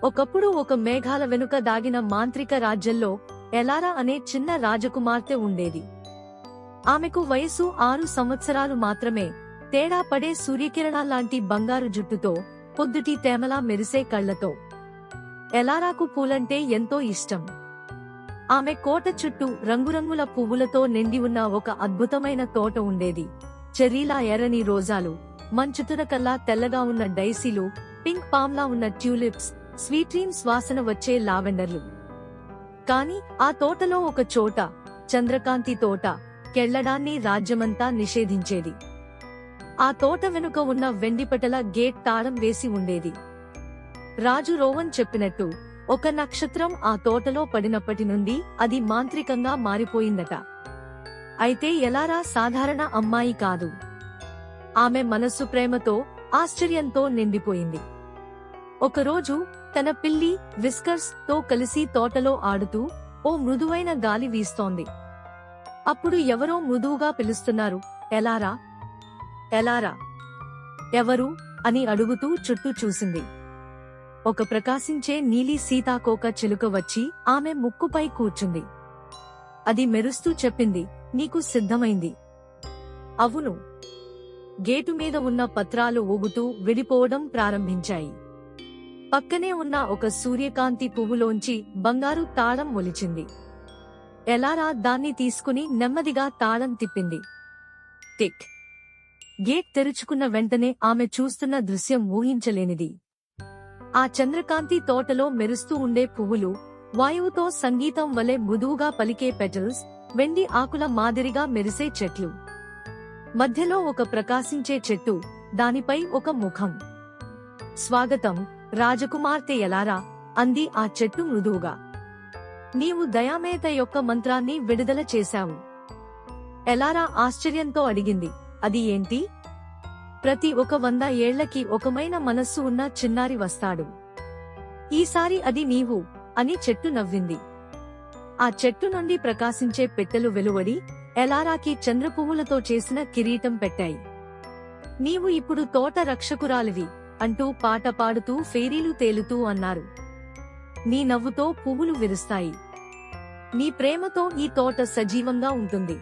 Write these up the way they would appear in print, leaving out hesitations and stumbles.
ఒకప్పుడు ఒక మేఘాల వెనుక దాగిన మాంత్రిక రాజ్యంలో ఎలారా అనే చిన్న రాజకుమార్తె ఉండేది. ఆమెకు వయసు 6 సంవత్సరాలు మాత్రమే. తేడా పడే సూర్యకిరణాల్లాంటి బంగారు జుట్టుతో, పొద్దుటి తేమలా మెరిసే కళ్లతో. ఎలారాకు పూలంటే ఎంతో ఇష్టం. ఆమె కోట చుట్టూ రంగురంగుల పువ్వులతో నిండి ఉన్న ఒక అద్భుతమైన తోట ఉండేది. చెర్రీలా ఎర్రని రోజాలు, మంచుతునకల్లా తెల్లగా ఉన్న డైసీలు, పింక్ పామ్లా ఉన్న ట్యూలిప్స్, స్వీట్రీన్స్ వాసన వచ్చే లావెండర్లు. కాని ఆ తోటలో ఒక చోట, చంద్రకాంతి తోట, కెళ్లడాన్ని రాజ్యమంతా నిషేధించేది. ఆ తోట వెనుక ఉన్న వెండిపటల గేట్ తాళం వేసి ఉండేది. రాజు రోవన్ చెప్పినట్టు ఒక నక్షత్రం ఆ తోటలో పడినప్పటి నుండి అది మాంత్రికంగా మారిపోయిందట. అయితే ఎలారా సాధారణ అమ్మాయి కాదు. ఆమె మనస్సు ప్రేమతో, ఆశ్చర్యంతో నిండిపోయింది. ఒకరోజు తన పిల్లి విస్కర్స్ తో కలిసి తోటలో ఆడుతూ, ఓ మృదువైన గాలి వీస్తోంది. అప్పుడు ఎవరో మృదువుగా పిలుస్తున్నారు, ఎలారా, ఎలారా, ఎవరు అని అడుగుతూ చుట్టూ చూసింది. ఒక ప్రకాశించే నీలి సీతాకోక చిలుక వచ్చి ఆమె ముక్కుపై కూర్చుంది. అది మెరుస్తూ చెప్పింది, నీకు సిద్ధమైంది. అవును. గేటు మీద ఉన్న పత్రాలు ఊగుతూ విడిపోవడం ప్రారంభించాయి. పక్కనే ఉన్న ఒక సూర్యకాంతి పువ్వులోంచి బంగారు తాళం మొలిచింది. ఎలారా దాన్ని తీసుకుని నెమ్మదిగా తాళం తిప్పింది. టిక్. గేట్ తెరుచుకున్న వెంటనే ఆమె చూస్తున్న దృశ్యం ఊహించలేనిది. ఆ చంద్రకాంతి తోటలో మెరుస్తూ ఉండే పువ్వులు, వాయువుతో సంగీతం వలె మృదువుగా పలికే పెటల్స్, వెండి ఆకుల మాదిరిగా మెరిసే చెట్లు. మధ్యలో ఒక ప్రకాశించే చెట్టు, దానిపై ఒక ముఖం. స్వాగతం, రాజకుమార్తె ఎలారా, అంది ఆ చెట్టు మృదువుగా. నీవు దయామేత యొక్క మంత్రాన్ని విడుదల చేశావు. ఎలారా ఆశ్చర్యంతో అడిగింది, అది ఏంటి? ప్రతి 100 ఏళ్లకి ఒకమైన మనస్సు ఉన్న చిన్నారి వస్తాడు. ఈసారి అది నీవు, అని చెట్టు నవ్వింది. ఆ చెట్టు నుండి ప్రకాశించే పెట్టెలు వెలువడి ఎలారాకి చంద్రపువ్వులతో చేసిన కిరీటం పెట్టాయి. నీవు ఇప్పుడు తోట రక్షకురాలివి అంటూ పాట పాడుతూ ఫెయిరీలు తేలుతూ అన్నారు. నీ నవ్వుతో పువ్వులు విరుస్తాయి. నీ ప్రేమతో ఈ తోట సజీవంగా ఉంటుంది.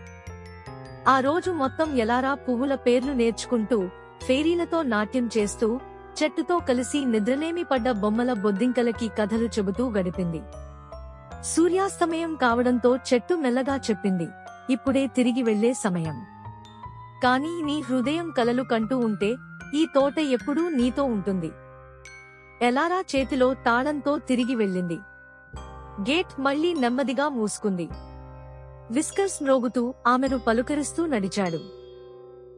ఆ రోజు మొత్తం ఎలారా పువ్వుల పేర్లు నేర్చుకుంటూ, ఫెయిరీలతో నాట్యం చేస్తూ, చెట్టుతో కలిసి నిద్రలేమి పడ్డ బొమ్మల బొద్దింకలకి కథలు చెబుతూ గడిపింది. సూర్యాస్తమయం కావడంతో చెట్టు మెల్లగా చెప్పింది, ఇప్పుడే తిరిగి వెళ్లే సమయం. కానీ నీ హృదయం కలలు కంటూ ఉంటే ఈ తోట ఎప్పుడూ నీతో ఉంటుంది. ఎలారా చేతిలో తాళంతో తిరిగి వెళ్ళింది. గేట్ మళ్లీ నెమ్మదిగా మూసుకుంది. విస్కర్స్ మ్రోగుతూ ఆమెను పలుకరిస్తూ నడిచాడు.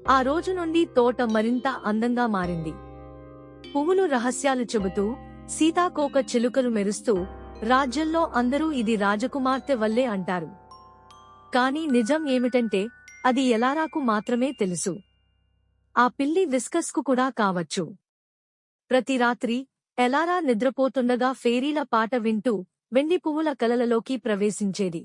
ఆ రోజు నుండి తోట మరింత అందంగా మారింది. పువ్వులు రహస్యాలు చెబుతూ, సీతాకోక చిలుకలు మెరుస్తూ, రాజ్యంలో అందరూ ఇది రాజకుమార్తె వల్లే అంటారు. కాని నిజం ఏమిటంటే అది ఎలారాకు మాత్రమే తెలుసు. ఆ పిల్లి విస్కస్కు కూడా కావచ్చు. ప్రతి రాత్రి ఎలారా నిద్రపోతుండగా ఫెయిరీల పాట వింటూ వెండి పువ్వుల కలలలోకి ప్రవేశించేది.